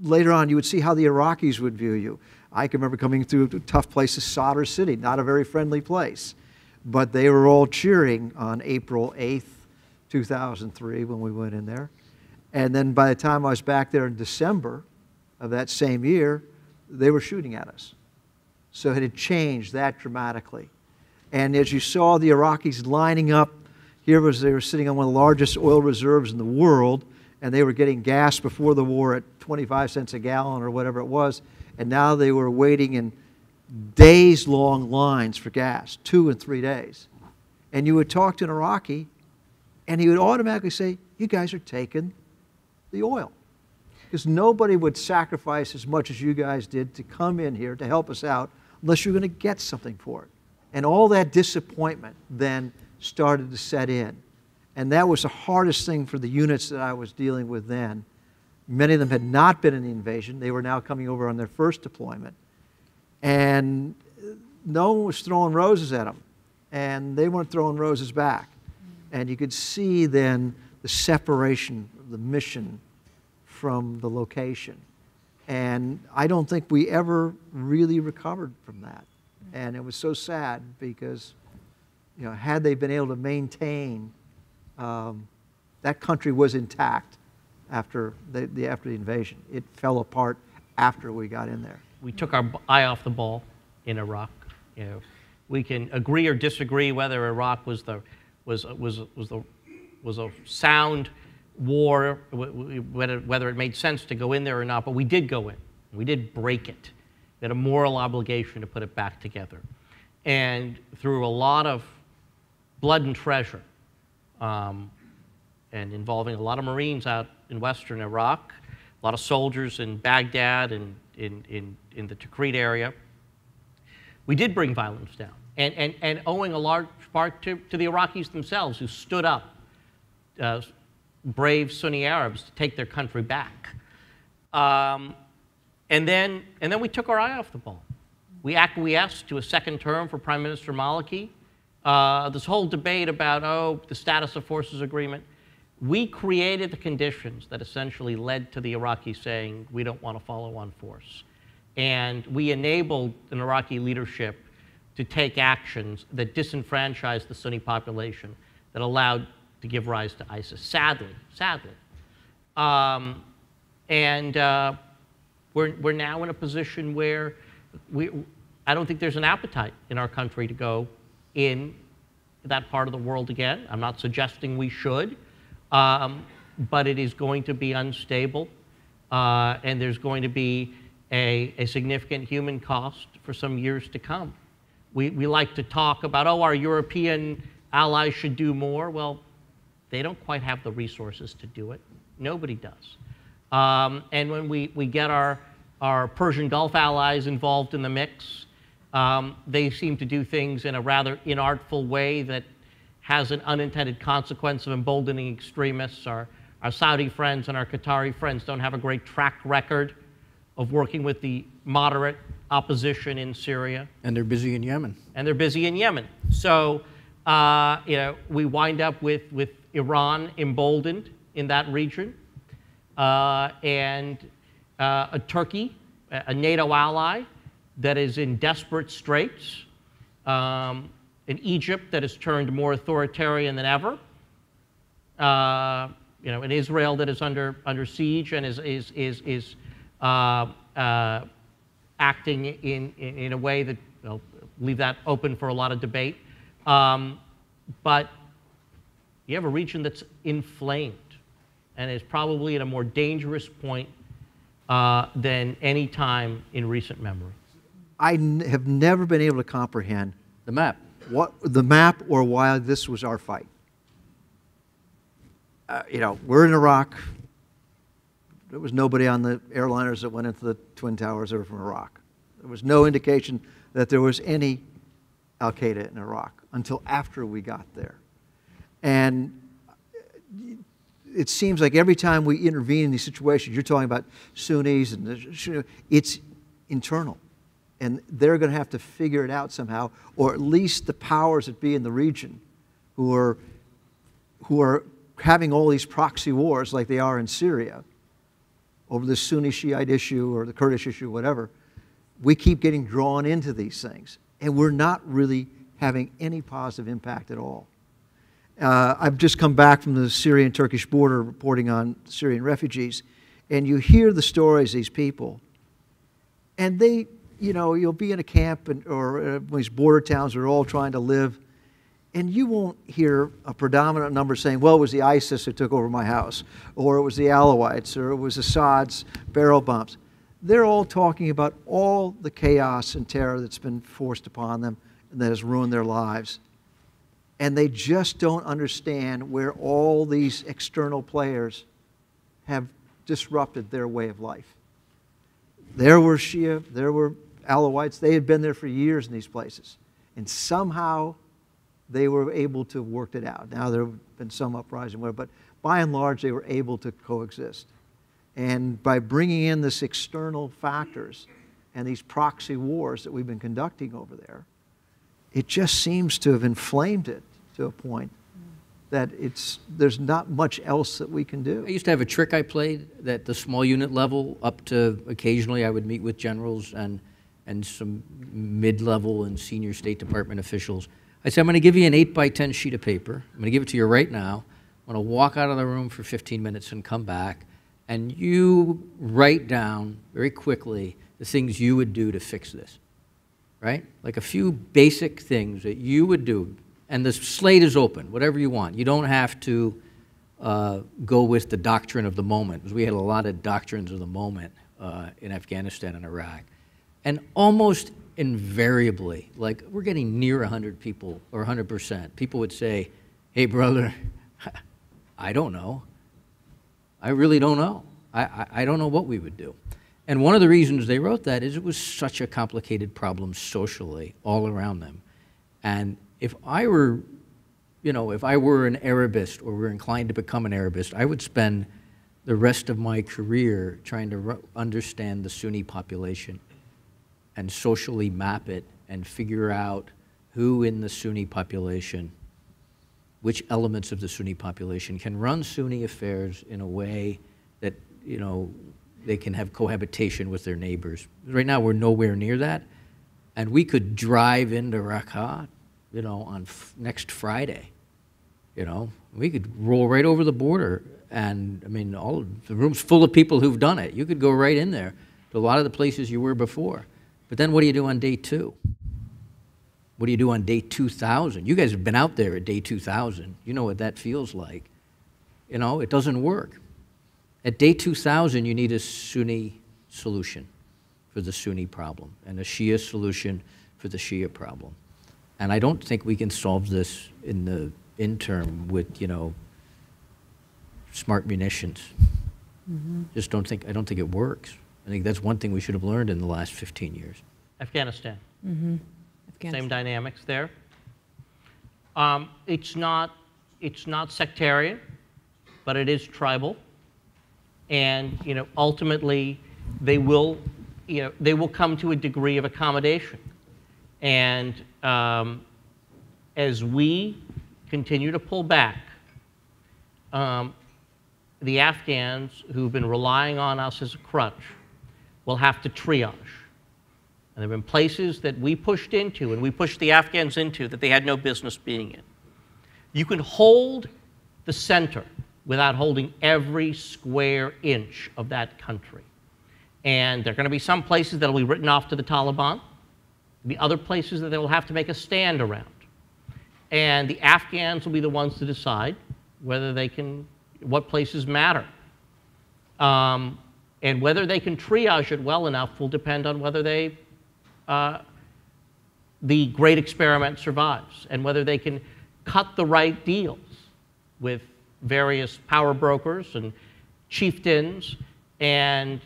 later on, you would see how the Iraqis would view you. I can remember coming through a tough place, Sadr City, not a very friendly place. But they were all cheering on April 8th, 2003, when we went in there. And then by the time I was back there in December of that same year, they were shooting at us. So it had changed that dramatically. And as you saw the Iraqis lining up, they were sitting on one of the largest oil reserves in the world, and they were getting gas before the war at 25 cents a gallon or whatever it was, and now they were waiting in days-long lines for gas, 2 and 3 days. And you would talk to an Iraqi, and he would automatically say, you guys are taking the oil. Because nobody would sacrifice as much as you guys did to come in here to help us out unless you're going to get something for it. And all that disappointment then started to set in. And that was the hardest thing for the units that I was dealing with then. Many of them had not been in the invasion. They were now coming over on their first deployment. And no one was throwing roses at them. And they weren't throwing roses back. And you could see then the separation of the mission from the location. And I don't think we ever really recovered from that. And it was so sad because, you know, had they been able to maintain, that country was intact after the invasion. It fell apart after we got in there. We took our eye off the ball in Iraq. You know, we can agree or disagree whether Iraq was a sound war, whether it made sense to go in there or not. But we did go in. We did break it. We had a moral obligation to put it back together, and through a lot of blood and treasure, and involving a lot of Marines out in western Iraq, a lot of soldiers in Baghdad and in the Tikrit area, we did bring violence down. And owing a large part to the Iraqis themselves, who stood up, brave Sunni Arabs, to take their country back. And then we took our eye off the ball. We acquiesced to a second term for Prime Minister Maliki. This whole debate about, oh, the status of forces agreement. We created the conditions that essentially led to the Iraqis saying, we don't want to follow on force. And we enabled an Iraqi leadership to take actions that disenfranchised the Sunni population, that allowed to give rise to ISIS, sadly. We're now in a position where I don't think there's an appetite in our country to go in that part of the world again. I'm not suggesting we should, but it is going to be unstable, and there's going to be a significant human cost for some years to come. We like to talk about, oh, our European allies should do more. Well, they don't quite have the resources to do it. Nobody does. And when we get our Persian Gulf allies involved in the mix, they seem to do things in a rather inartful way that has an unintended consequence of emboldening extremists. Our Saudi friends and our Qatari friends don't have a great track record of working with the moderate opposition in Syria. And they're busy in Yemen. So, you know, we wind up with Iran emboldened in that region, and a Turkey, a NATO ally, that is in desperate straits, an Egypt that has turned more authoritarian than ever, you know, an Israel that is under siege and is acting in a way that, I'll leave that open for a lot of debate. But you have a region that's inflamed and is probably at a more dangerous point than any time in recent memory. I have never been able to comprehend The map. the map or why this was our fight. You know, we're in Iraq. There was nobody on the airliners that went into the Twin Towers that were from Iraq. There was no indication that there was any Al-Qaeda in Iraq until after we got there. And it seems like every time we intervene in these situations, you're talking about Sunnis, and it's internal. And they're going to have to figure it out somehow, or at least the powers that be in the region who are having all these proxy wars like they are in Syria, over the Sunni Shiite issue or the Kurdish issue, whatever, we keep getting drawn into these things. And we're not really having any positive impact at all. I've just come back from the Syrian-Turkish border reporting on Syrian refugees, and you hear the stories of these people, and they, you know, you'll be in a camp or these border towns where they're all trying to live, and you won't hear a predominant number saying, well, it was the ISIS who took over my house, or it was the Alawites, or it was Assad's barrel bombs. They're all talking about all the chaos and terror that's been forced upon them and that has ruined their lives. And they just don't understand where all these external players have disrupted their way of life. There were Shia, there were Alawites. They had been there for years in these places. And somehow they were able to work it out. Now there have been some uprising, but by and large they were able to coexist. And by bringing in this external factors and these proxy wars that we've been conducting over there, it just seems to have inflamed it to a point that there's not much else that we can do. I used to have a trick I played at the small unit level up to occasionally I would meet with generals and some mid-level and senior State Department officials. I said, I'm going to give you an 8x10 sheet of paper. I'm going to give it to you right now. I'm going to walk out of the room for 15 minutes and come back, and you write down very quickly the things you would do to fix this, right? Like a few basic things that you would do. And the slate is open, whatever you want. You don't have to go with the doctrine of the moment, because we had a lot of doctrines of the moment in Afghanistan and Iraq. And almost invariably, like we're getting near 100 people or 100%, people would say, hey, brother, I don't know. I really don't know. I don't know what we would do. And one of the reasons they wrote that is it was such a complicated problem socially all around them. And if I were, you know, if I were an Arabist or were inclined to become an Arabist, I would spend the rest of my career trying to understand the Sunni population and socially map it and figure out who in the Sunni population, which elements of the Sunni population can run Sunni affairs in a way that, you know, they can have cohabitation with their neighbors. Right now, we're nowhere near that. And we could drive into Raqqa, you know, on next Friday, you know. We could roll right over the border. And, I mean, the room's full of people who've done it. You could go right in there to a lot of the places you were before. But then what do you do on day 2? What do you do on day 2,000? You guys have been out there at day 2,000. You know what that feels like. You know, it doesn't work. At day 2,000, you need a Sunni solution for the Sunni problem and a Shia solution for the Shia problem. And I don't think we can solve this in the interim with, you know, smart munitions. Mm-hmm. I don't think it works. I think that's one thing we should have learned in the last 15 years. Afghanistan. Mm-hmm. Afghanistan. Same dynamics there. It's not sectarian, but it is tribal. And, you know, ultimately they will come to a degree of accommodation. And as we continue to pull back, the Afghans who've been relying on us as a crutch will have to triage. And there have been places that we pushed into, and we pushed the Afghans into, that they had no business being in. You can hold the center without holding every square inch of that country. And there are going to be some places that will be written off to the Taliban. There'll be other places that they will have to make a stand around. And the Afghans will be the ones to decide whether they can, what places matter. And whether they can triage it well enough will depend on whether they, the great experiment survives, and whether they can cut the right deals with various power brokers and chieftains and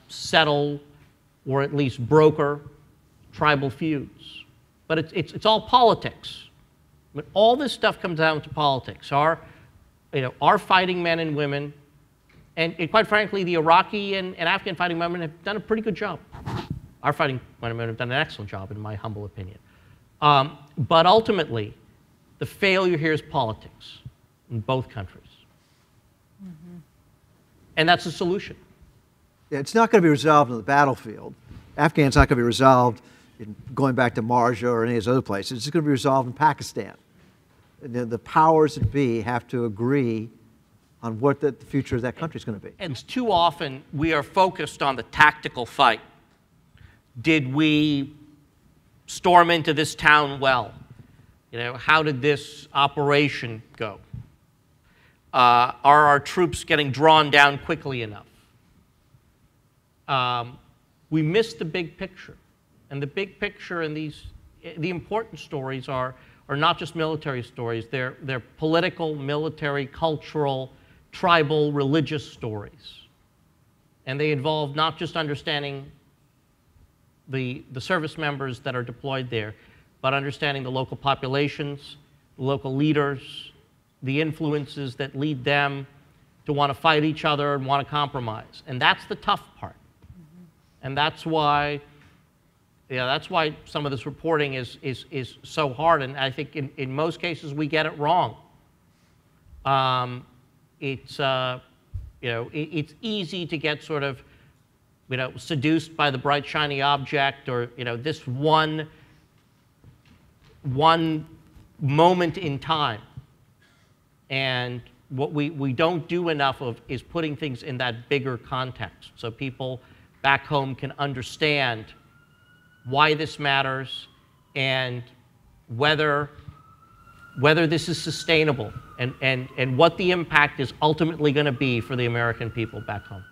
settle or at least broker tribal feuds. But it's all politics. But all this stuff comes down to politics. Our fighting men and women, and quite frankly, the Iraqi and Afghan fighting men have done a pretty good job. Our fighting men and women have done an excellent job, in my humble opinion. But ultimately, the failure here is politics in both countries. Mm-hmm. And that's the solution. It's not going to be resolved on the battlefield. Afghan's not going to be resolved in going back to Marja or any of those other places. It's going to be resolved in Pakistan. The powers that be have to agree on what the future of that country is going to be. And too often, we are focused on the tactical fight. Did we storm into this town well? You know, how did this operation go? Are our troops getting drawn down quickly enough? We miss the big picture. And the big picture in the important stories are not just military stories. They're political, military, cultural, tribal, religious stories. And they involve not just understanding the service members that are deployed there, but understanding the local populations, the local leaders, the influences that lead them to want to fight each other and want to compromise. And that's the tough part. And that's why, that's why some of this reporting is so hard. And I think in most cases we get it wrong. It's easy to get sort of, seduced by the bright shiny object, or this one moment in time. And what we don't do enough of is putting things in that bigger context, so people back home can understand why this matters and whether this is sustainable and what the impact is ultimately going to be for the American people back home.